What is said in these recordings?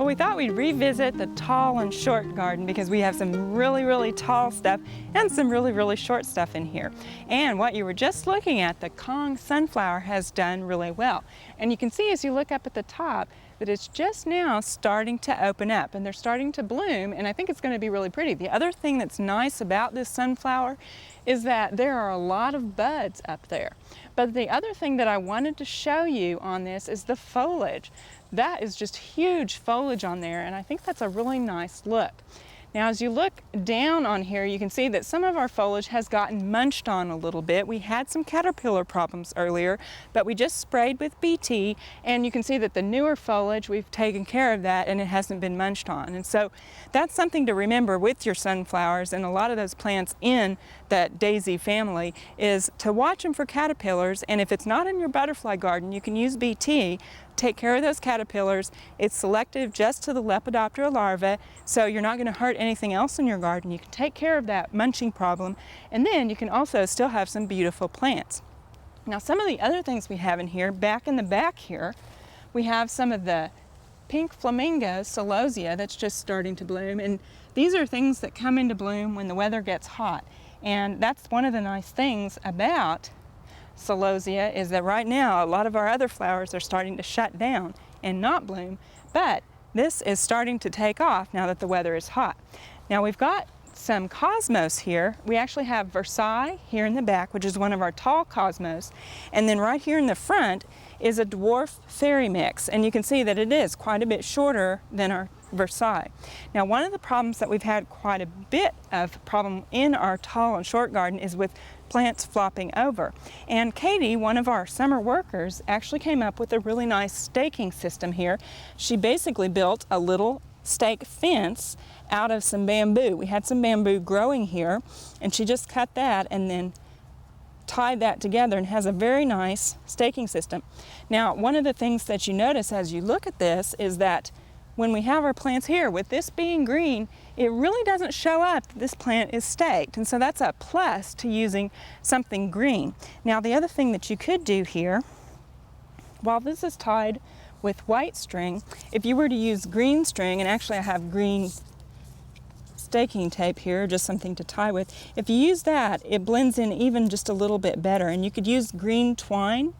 Well, we thought we'd revisit the tall and short garden because we have some really tall stuff and some really short stuff in here. And what you were just looking at, the Kong sunflower, has done really well. And you can see as you look up at the top that it's just now starting to open up and they're starting to bloom, and I think it's going to be really pretty. The other thing that's nice about this sunflower is that there are a lot of buds up there. But the other thing that I wanted to show you on this is the foliage. That is just huge foliage on there, and I think that's a really nice look. Now as you look down on here, you can see that some of our foliage has gotten munched on a little bit. We had some caterpillar problems earlier, but we just sprayed with BT, and you can see that the newer foliage, we've taken care of that and it hasn't been munched on. And so that's something to remember with your sunflowers and a lot of those plants in that daisy family, is to watch them for caterpillars, and if it's not in your butterfly garden, you can use BT. Take care of those caterpillars. It's selective just to the Lepidoptera larvae, so you're not going to hurt anything else in your garden. You can take care of that munching problem, and then you can also still have some beautiful plants. Now some of the other things we have in here, back in the back here, we have some of the pink flamingo celosia that's just starting to bloom, and these are things that come into bloom when the weather gets hot. And that's one of the nice things about celosia, is that right now a lot of our other flowers are starting to shut down and not bloom, but this is starting to take off now that the weather is hot. Now we've got some cosmos here. We actually have Versailles here in the back, which is one of our tall cosmos, and then right here in the front is a dwarf fairy mix, and you can see that it is quite a bit shorter than our Versailles. Now one of the problems that we've had quite a bit of problem in our tall and short garden is with plants flopping over. And Katie, one of our summer workers, actually came up with a really nice staking system here. She basically built a little stake fence out of some bamboo. We had some bamboo growing here, and she just cut that and then tied that together and has a very nice staking system. Now one of the things that you notice as you look at this is that when we have our plants here, with this being green, it really doesn't show up that this plant is staked, and so that's a plus to using something green. Now the other thing that you could do here, while this is tied with white string, if you were to use green string, and actually I have green staking tape here, just something to tie with, if you use that, it blends in even just a little bit better, and you could use green twine,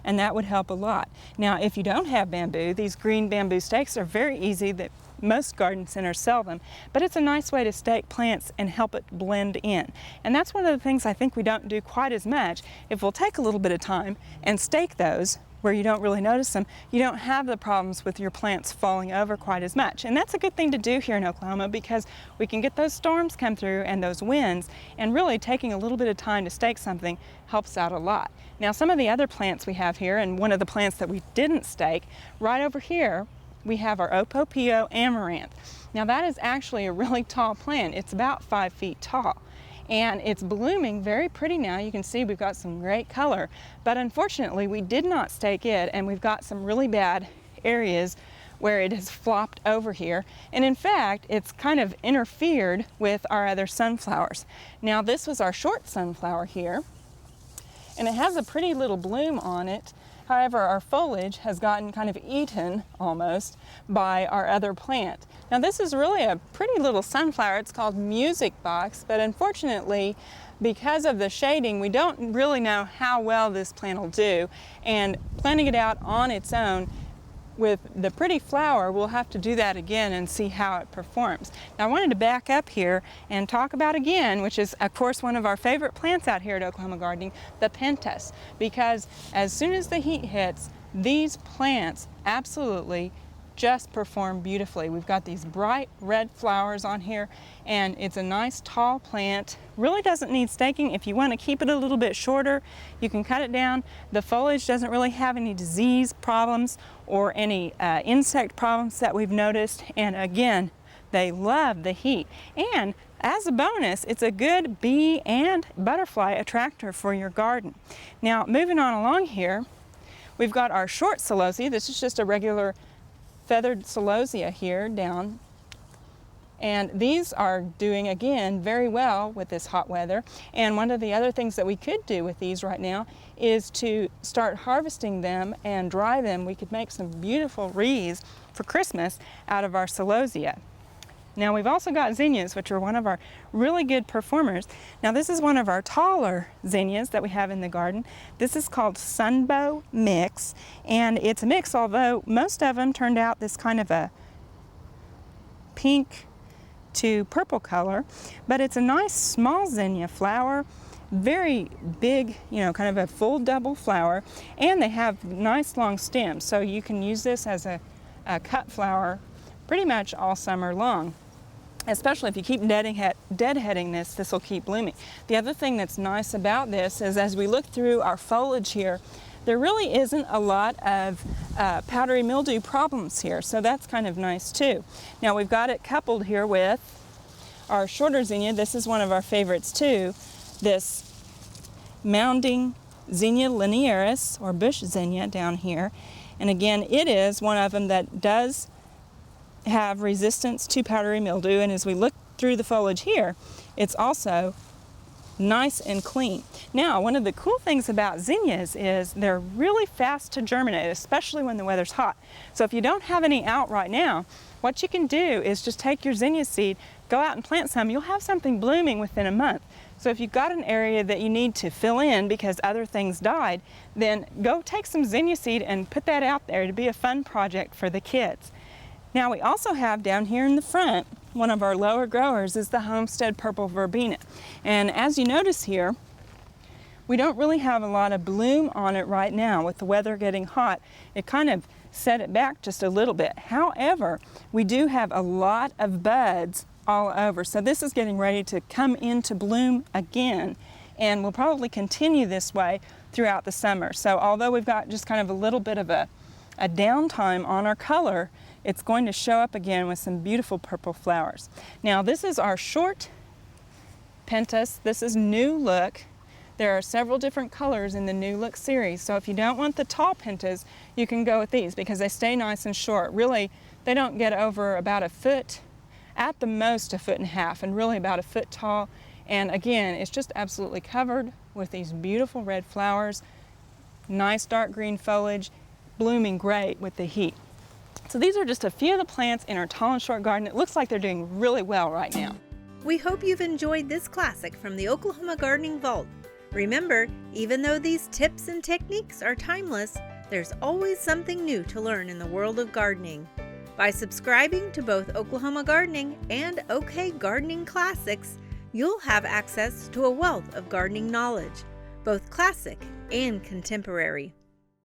and that would help a lot. Now if you don't have bamboo, these green bamboo stakes are very easy, that most garden centers sell them, but it's a nice way to stake plants and help it blend in. And that's one of the things I think we don't do quite as much. If we'll take a little bit of time and stake those where you don't really notice them, you don't have the problems with your plants falling over quite as much. And that's a good thing to do here in Oklahoma, because we can get those storms come through and those winds, and really taking a little bit of time to stake something helps out a lot. Now some of the other plants we have here, and one of the plants that we didn't stake, right over here, we have our Opopio amaranth. Now that is actually a really tall plant. It's about 5 feet tall. And it's blooming very pretty now. You can see we've got some great color, but unfortunately we did not stake it, and we've got some really bad areas where it has flopped over here. And in fact, it's kind of interfered with our other sunflowers. Now this was our short sunflower here, and it has a pretty little bloom on it. However, our foliage has gotten kind of eaten almost by our other plant. Now this is really a pretty little sunflower. It's called Music Box, but unfortunately, because of the shading, we don't really know how well this plant will do. And planting it out on its own with the pretty flower, we'll have to do that again and see how it performs. Now I wanted to back up here and talk about again, which is of course one of our favorite plants out here at Oklahoma Gardening, the pentas, because as soon as the heat hits, these plants absolutely just perform beautifully. We've got these bright red flowers on here, and it's a nice tall plant. Really doesn't need staking. If you want to keep it a little bit shorter, you can cut it down. The foliage doesn't really have any disease problems or any insect problems that we've noticed, and again, they love the heat. And as a bonus, it's a good bee and butterfly attractor for your garden. Now moving on along here, we've got our short celosia. This is just a regular feathered celosia here down And these are doing, again, very well with this hot weather. And one of the other things that we could do with these right now is to start harvesting them and dry them. We could make some beautiful wreaths for Christmas out of our celosia. Now we've also got zinnias, which are one of our really good performers. Now this is one of our taller zinnias that we have in the garden. This is called Sunbow Mix, and it's a mix, although most of them turned out this kind of a pink to purple color, but it's a nice small zinnia flower, very big, you know, kind of a full double flower, and they have nice long stems, so you can use this as a cut flower pretty much all summer long. Especially if you keep deadheading this will keep blooming. The other thing that's nice about this is as we look through our foliage here, there really isn't a lot of powdery mildew problems here, so that's kind of nice too. Now we've got it coupled here with our shorter zinnia. This is one of our favorites too, this mounding Zinnia linearis, or bush zinnia down here. And again, it is one of them that does have resistance to powdery mildew, and as we look through the foliage here, it's also nice and clean. Now, one of the cool things about zinnias is they're really fast to germinate, especially when the weather's hot. So if you don't have any out right now, what you can do is just take your zinnia seed, go out and plant some. You'll have something blooming within a month. So if you've got an area that you need to fill in because other things died, then go take some zinnia seed and put that out there to be a fun project for the kids. Now we also have down here in the front, one of our lower growers is the Homestead Purple Verbena. And as you notice here, we don't really have a lot of bloom on it right now. With the weather getting hot, it kind of set it back just a little bit. However, we do have a lot of buds all over. So this is getting ready to come into bloom again, and will probably continue this way throughout the summer. So although we've got just kind of a little bit of a downtime on our color, it's going to show up again with some beautiful purple flowers. Now this is our short pentas. This is New Look. There are several different colors in the New Look series, so if you don't want the tall pentas, you can go with these because they stay nice and short. Really, they don't get over about a foot, at the most a foot and a half, and really about a foot tall. And again, it's just absolutely covered with these beautiful red flowers, nice dark green foliage, blooming great with the heat. So these are just a few of the plants in our tall and short garden. It looks like they're doing really well right now. We hope you've enjoyed this classic from the Oklahoma Gardening Vault. Remember, even though these tips and techniques are timeless, there's always something new to learn in the world of gardening. By subscribing to both Oklahoma Gardening and OK Gardening Classics, you'll have access to a wealth of gardening knowledge, both classic and contemporary.